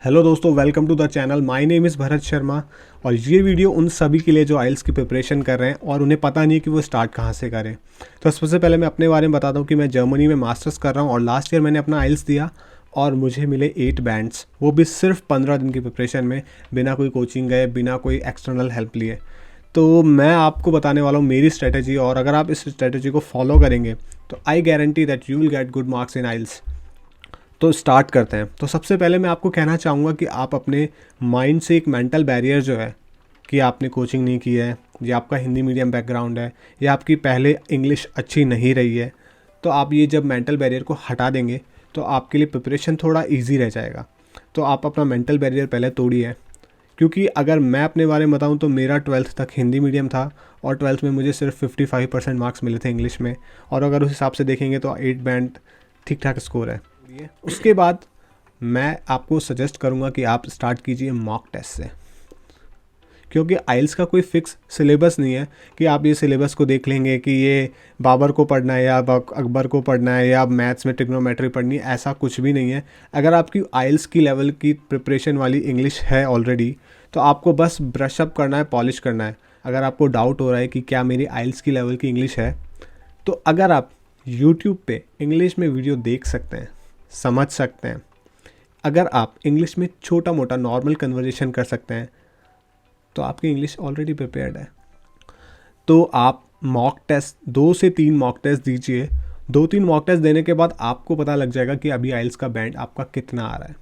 Hello दोस्तों, welcome to the channel. My name is Bharat Sharma और ये वीडियो उन सभी के लिए जो आइल्स की प्रिपरेशन कर रहे हैं और उन्हें पता नहीं कि वो स्टार्ट कहाँ से करें। तो सबसे पहले मैं अपने बारे में बताता हूँ कि मैं जर्मनी में मास्टर्स कर रहा हूँ और लास्ट ईयर मैंने अपना आइल्स दिया और मुझे मिले 8 बैंड्स, वो भी सिर्फ 15 दिन की प्रिपरेशन में, बिना कोई कोचिंग गए, बिना कोई एक्सटर्नल हेल्प लिए। तो मैं आपको बताने वाला हूँ मेरी स्ट्रेटजी, और अगर आप इस स्ट्रेटजी को फॉलो करेंगे तो I guarantee that you will get good marks in IELTS. तो स्टार्ट करते हैं। तो सबसे पहले मैं आपको कहना चाहूँगा कि आप अपने माइंड से एक मेंटल बैरियर जो है कि आपने कोचिंग नहीं की है, या आपका हिंदी मीडियम बैकग्राउंड है, या आपकी पहले इंग्लिश अच्छी नहीं रही है, तो आप ये जब मेंटल बैरियर को हटा देंगे तो आपके लिए प्रिपरेशन थोड़ा ईजी रह जाएगा। तो आप अपना मेंटल बैरियर पहले तोड़िए, क्योंकि अगर मैं अपने बारे में बताऊं तो मेरा 12th तक हिंदी मीडियम था और 12th में मुझे सिर्फ 55% मार्क्स मिले थे इंग्लिश में, और अगर उस हिसाब से देखेंगे तो 8 बैंड ठीक ठाक स्कोर है। उसके बाद मैं आपको सजेस्ट करूंगा कि आप स्टार्ट कीजिए मॉक टेस्ट से, क्योंकि आइल्स का कोई फिक्स सिलेबस नहीं है कि आप ये सिलेबस को देख लेंगे कि ये बाबर को पढ़ना है या अकबर को पढ़ना है या मैथ्स में ट्रिग्नोमेट्री पढ़नी है। ऐसा कुछ भी नहीं है। अगर आपकी आइल्स की लेवल की प्रिपरेशन वाली इंग्लिश है ऑलरेडी, तो आपको बस ब्रश अप करना है, पॉलिश करना है। अगर आपको डाउट हो रहा है कि क्या मेरी आइल्स की लेवल की इंग्लिश है, तो अगर आप यूट्यूब पे इंग्लिश में वीडियो देख सकते हैं, समझ सकते हैं, अगर आप इंग्लिश में छोटा मोटा नॉर्मल कन्वर्जेशन कर सकते हैं, तो आपकी इंग्लिश ऑलरेडी प्रिपेयर्ड है। तो आप मॉक टेस्ट 2 से 3 मॉक टेस्ट दीजिए। 2-3 मॉक टेस्ट देने के बाद आपको पता लग जाएगा कि अभी आइल्स का बैंड आपका कितना आ रहा है।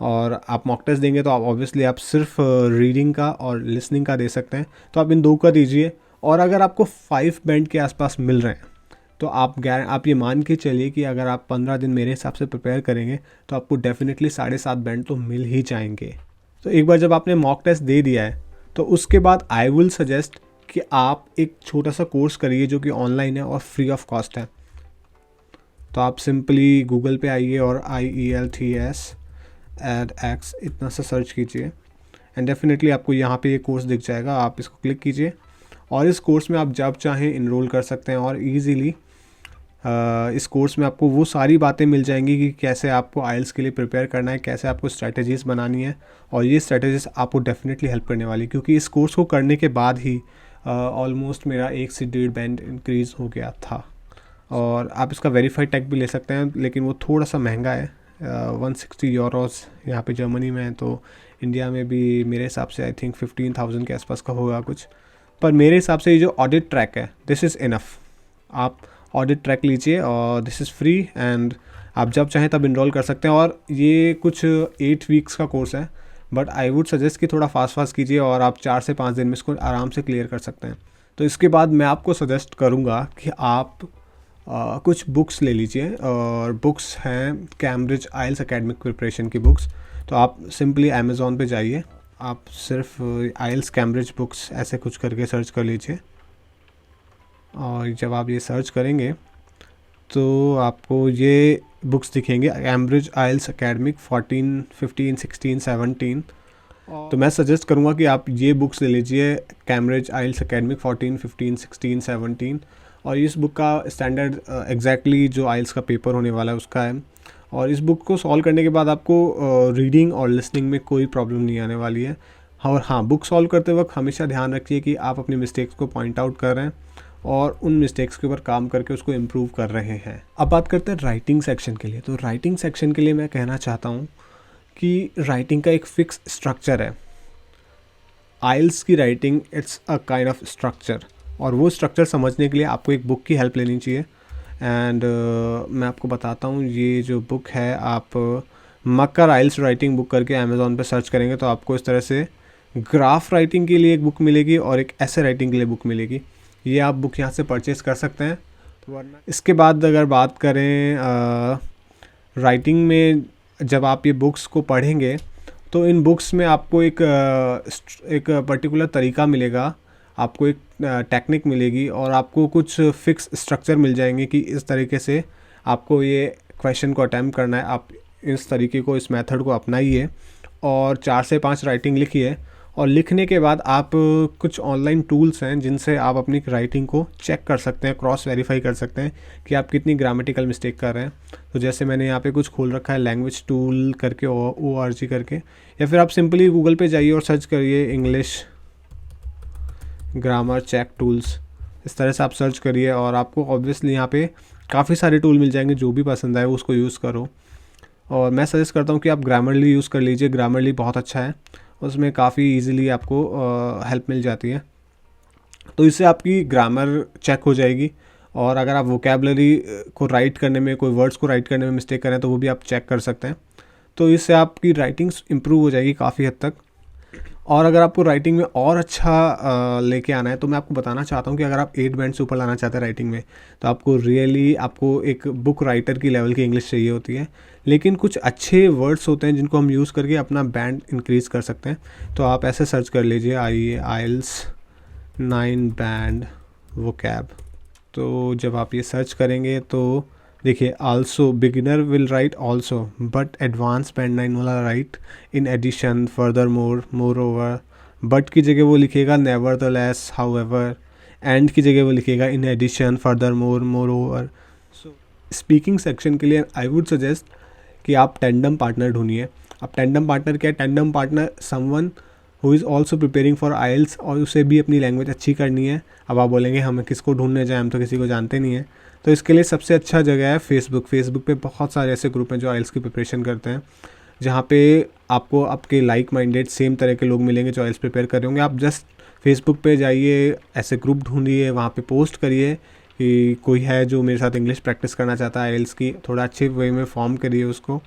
और आप मॉक टेस्ट देंगे तो आप ऑब्वियसली आप सिर्फ रीडिंग का और लिसनिंग का दे सकते हैं, तो आप इन 2 का दीजिए। और अगर आपको 5 बैंड के आसपास मिल रहे हैं तो आप ये मान के चलिए कि अगर आप 15 दिन मेरे हिसाब से प्रिपेयर करेंगे तो आपको डेफिनेटली 7.5 बैंड तो मिल ही जाएंगे। तो एक बार जब आपने मॉक टेस्ट दे दिया है तो उसके बाद आई विल सजेस्ट कि आप एक छोटा सा कोर्स करिए जो कि ऑनलाइन है और फ्री ऑफ कॉस्ट है। तो आप सिंपली गूगल पे आइए और IELTS इतना सा सर्च कीजिए एंड डेफिनेटली आपको यहाँ पे ये कोर्स दिख जाएगा। आप इसको क्लिक कीजिए और इस कोर्स में आप जब चाहें इनरोल कर सकते हैं और ईजीली इस कोर्स में आपको वो सारी बातें मिल जाएंगी कि कैसे आपको आइल्स के लिए प्रिपेयर करना है, कैसे आपको स्ट्रैटेजीज़ बनानी है। और ये स्ट्रैटेजीज़ आपको डेफिनेटली हेल्प करने वाली, क्योंकि इस कोर्स को करने के बाद ही ऑलमोस्ट मेरा 1 से 1.5 बैंड इंक्रीज़ हो गया था। और आप इसका वेरीफाइड टैग भी ले सकते हैं, लेकिन वो थोड़ा सा महंगा है। 160 यूरोज़ यहाँ पे जर्मनी में है, तो इंडिया में भी मेरे हिसाब से आई थिंक 15,000 के आसपास का होगा कुछ। पर मेरे हिसाब से ये जो ऑडिट ट्रैक है, दिस इज़ इनफ। आप ऑडिट ट्रैक लीजिए और दिस इज़ फ्री एंड आप जब चाहें तब इनरोल कर सकते हैं। और ये कुछ 8 वीक्स का कोर्स है, बट आई वुड सजेस्ट कि थोड़ा फास्ट कीजिए और आप 4 से 5 दिन में इसको आराम से क्लियर कर सकते हैं। तो इसके बाद मैं आपको सजेस्ट करूँगा कि आप कुछ बुक्स ले लीजिए, और बुक्स हैं कैम्ब्रिज आइल्स एकेडमिक प्रिपरेशन की बुक्स। तो आप सिंपली अमेज़ॉन पे जाइए, आप सिर्फ आइल्स कैम्ब्रिज बुक्स ऐसे कुछ करके सर्च कर लीजिए, और जब आप ये सर्च करेंगे तो आपको ये बुक्स दिखेंगे, कैम्ब्रिज आइल्स एकेडमिक 14, 15, 16, 17। तो मैं सजेस्ट करूँगा कि आप ये बुक्स ले लीजिए, कैम्ब्रिज आइल्स एकेडमिक 14, 15, 16, 17। और इस बुक का स्टैंडर्ड एग्जैक्टली जो आइल्स का पेपर होने वाला है उसका है। और इस बुक को सॉल्व करने के बाद आपको रीडिंग और लिसनिंग में कोई प्रॉब्लम नहीं आने वाली है। और हाँ, बुक सॉल्व करते वक्त हमेशा ध्यान रखिए कि आप अपनी मिस्टेक्स को पॉइंट आउट कर रहे हैं और उन मिस्टेक्स के ऊपर काम करके उसको इम्प्रूव कर रहे हैं। अब बात करते हैं राइटिंग सेक्शन के लिए। तो राइटिंग सेक्शन के लिए मैं कहना चाहता हूँ कि राइटिंग का एक फिक्स स्ट्रक्चर है। आइल्स की writing it's a kind of structure, और वो स्ट्रक्चर समझने के लिए आपको एक बुक की हेल्प लेनी चाहिए। एंड मैं आपको बताता हूँ, ये जो बुक है, आप मक्कर आइल्स राइटिंग बुक करके अमेज़ॉन पे सर्च करेंगे तो आपको इस तरह से ग्राफ राइटिंग के लिए एक बुक मिलेगी और एक ऐसे राइटिंग के लिए बुक मिलेगी। ये आप बुक यहाँ से परचेज़ कर सकते हैं। तो वरना इसके बाद अगर बात करें राइटिंग में, जब आप ये बुक्स को पढ़ेंगे तो इन बुक्स में आपको एक पर्टिकुलर तरीका मिलेगा, आपको एक टेक्निक मिलेगी, और आपको कुछ फिक्स स्ट्रक्चर मिल जाएंगे कि इस तरीके से आपको ये क्वेश्चन को अटैम्प्ट करना है। आप इस तरीके को, इस मेथड को अपनाइए और 4 से 5 राइटिंग लिखिए और लिखने के बाद आप कुछ ऑनलाइन टूल्स हैं जिनसे आप अपनी राइटिंग को चेक कर सकते हैं, क्रॉस वेरीफाई कर सकते हैं कि आप कितनी ग्रामेटिकल मिस्टेक कर रहे हैं। तो जैसे मैंने यहाँ पे कुछ खोल रखा है लैंग्वेज टूल करके, ORG करके, या फिर आप सिंपली गूगल पे जाइए और सर्च करिए इंग्लिश ग्रामर चेक टूल्स। इस तरह से आप सर्च करिए और आपको ऑब्वियसली यहाँ पे काफ़ी सारे टूल मिल जाएंगे, जो भी पसंद आए उसको यूज़ करो। और मैं सजेस्ट करता हूँ कि आप ग्रामरली यूज़ कर लीजिए, ग्रामरली बहुत अच्छा है, उसमें काफ़ी इजीली आपको हेल्प मिल जाती है। तो इससे आपकी ग्रामर चेक हो जाएगी, और अगर आप वोकेबलरी को राइट करने में, कोई वर्ड्स को राइट करने में मिस्टेक करें तो वो भी आप चेक कर सकते हैं। तो इससे आपकी राइटिंग्स इम्प्रूव हो जाएगी काफ़ी हद तक। और अगर आपको राइटिंग में और अच्छा लेके आना है तो मैं आपको बताना चाहता हूँ कि अगर आप 8 बैंड से ऊपर लाना चाहते हैं राइटिंग में, तो आपको एक बुक राइटर की लेवल की इंग्लिश चाहिए होती है। लेकिन कुछ अच्छे वर्ड्स होते हैं जिनको हम यूज़ करके अपना बैंड इंक्रीज़ कर सकते हैं। तो आप ऐसे सर्च कर लीजिए, IELTS 9 बैंड वोकैब। तो जब आप ये सर्च करेंगे तो देखिए, also beginner will write also but advance band 9 वाला write in addition further more over. But की जगह वो लिखेगा nevertheless however. And की जगह वो लिखेगा in addition further more over. So speaking section के लिए आई वुड सजेस्ट कि आप टेंडम पार्टनर ढूंढिए। अब टेंडम पार्टनर क्या है? Tandem partner someone who is also preparing for IELTS और उसे भी अपनी लैंग्वेज अच्छी करनी है। अब आप बोलेंगे हमें किसको ढूंढने जाए, हम तो किसी को जानते नहीं हैं। तो इसके लिए सबसे अच्छा जगह है फेसबुक। फेसबुक पे बहुत सारे ऐसे ग्रुप हैं जो IELTS की प्रिपरेशन करते हैं, जहाँ पे आपको आपके लाइक माइंडेड सेम तरह के लोग मिलेंगे जो IELTS प्रिपेयर कर रहे होंगे। आप जस्ट फेसबुक पे जाइए, ऐसे ग्रुप ढूंढिए, वहाँ पे पोस्ट करिए कि कोई है जो मेरे साथ इंग्लिश प्रैक्टिस करना चाहता है IELTS की, थोड़ा अच्छे वे में फॉर्म करिए उसको,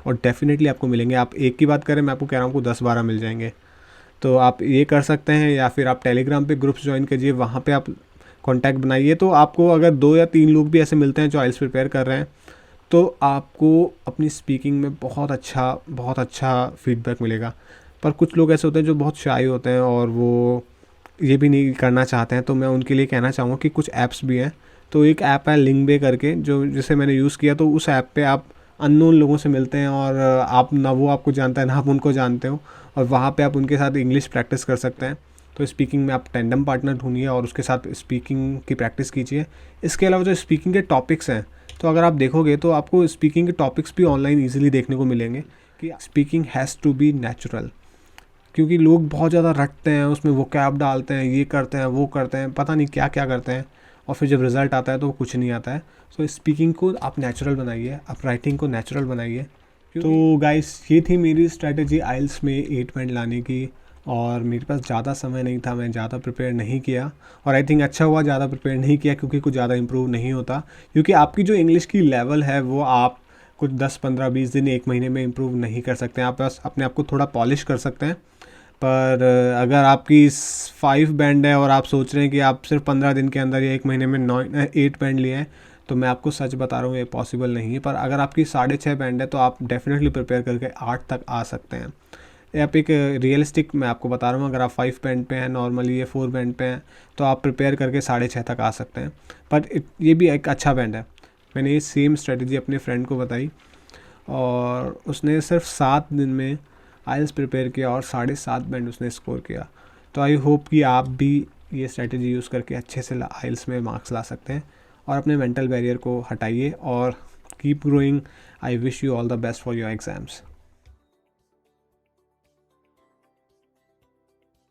और डेफिनेटली आपको मिलेंगे। आप एक की बात करें, मैं आपको कह रहा हूँ, आपको 10-12 मिल जाएंगे। तो आप ये कर सकते हैं, या फिर आप टेलीग्राम पे ग्रुप्स ज्वाइन कीजिए, वहाँ पे आप कांटेक्ट बनाइए। तो आपको अगर 2 या 3 लोग भी ऐसे मिलते हैं जो IELTS प्रिपेयर कर रहे हैं, तो आपको अपनी स्पीकिंग में बहुत अच्छा फीडबैक मिलेगा। पर कुछ लोग ऐसे होते हैं जो बहुत शाई होते हैं और वो ये भी नहीं करना चाहते हैं, तो मैं उनके लिए कहना चाहूँगा कि कुछ ऐप्स भी हैं। तो एक ऐप है लिंगबे करके, जिसे मैंने यूज़ किया। तो उस ऐप पे आप अननोन लोगों से मिलते हैं और आप ना वो आपको जानता है ना आप उनको जानते हो, और वहाँ पे आप उनके साथ इंग्लिश प्रैक्टिस कर सकते हैं। तो स्पीकिंग में आप टेंडम पार्टनर ढूंढिए और उसके साथ स्पीकिंग की प्रैक्टिस कीजिए। इसके अलावा जो स्पीकिंग के टॉपिक्स हैं, तो अगर आप देखोगे तो आपको स्पीकिंग के टॉपिक्स भी ऑनलाइन ईजिली देखने को मिलेंगे कि speaking has to be natural. क्योंकि लोग बहुत ज़्यादा रटते हैं, उसमें वो कैप डालते हैं, ये करते हैं, वो करते हैं, पता नहीं क्या क्या करते हैं, और फिर जब रिज़ल्ट आता है तो वो कुछ नहीं आता है। सो स्पीकिंग को आप नेचुरल बनाइए, आप राइटिंग को नेचुरल बनाइए। तो गाइस, ये थी मेरी स्ट्रैटेजी IELTS में 8 बैंड लाने की, और मेरे पास ज़्यादा समय नहीं था, मैं ज़्यादा प्रिपेयर नहीं किया, और आई थिंक अच्छा हुआ ज़्यादा प्रिपेयर नहीं किया, क्योंकि कुछ ज़्यादा इंप्रूव नहीं होता। क्योंकि आपकी जो इंग्लिश की लेवल है वो आप कुछ 10-15-20 दिन 1 महीने में इंप्रूव नहीं कर सकते हैं। आप बस अपने आप को थोड़ा पॉलिश कर सकते हैं। पर अगर आपकी 5 बैंड है और आप सोच रहे हैं कि आप सिर्फ 15 दिन के अंदर या 1 महीने में 8 बैंड लिए हैं, तो मैं आपको सच बता रहा हूँ, ये पॉसिबल नहीं है। पर अगर आपकी 6.5 बैंड है तो आप डेफिनेटली प्रिपेयर करके 8 तक आ सकते हैं। आप एक रियलिस्टिक मैं आपको बता रहा हूँ, अगर आप 5 बैंड पे हैं, नॉर्मली ये 4 बैंड पे हैं, तो आप प्रिपेयर करके 6.5 तक आ सकते हैं। बट ये भी एक अच्छा बैंड है। मैंने ये सेम स्ट्रेटजी अपने फ्रेंड को बताई और उसने सिर्फ 7 दिन में IELTS प्रिपेयर किया और 7.5 बैंड उसने स्कोर किया। तो आई होप कि आप भी ये स्ट्रेटजी यूज़ करके अच्छे से IELTS में मार्क्स ला सकते हैं, और अपने मेंटल बैरियर को हटाइए और keep growing. I wish you all the best for your exams.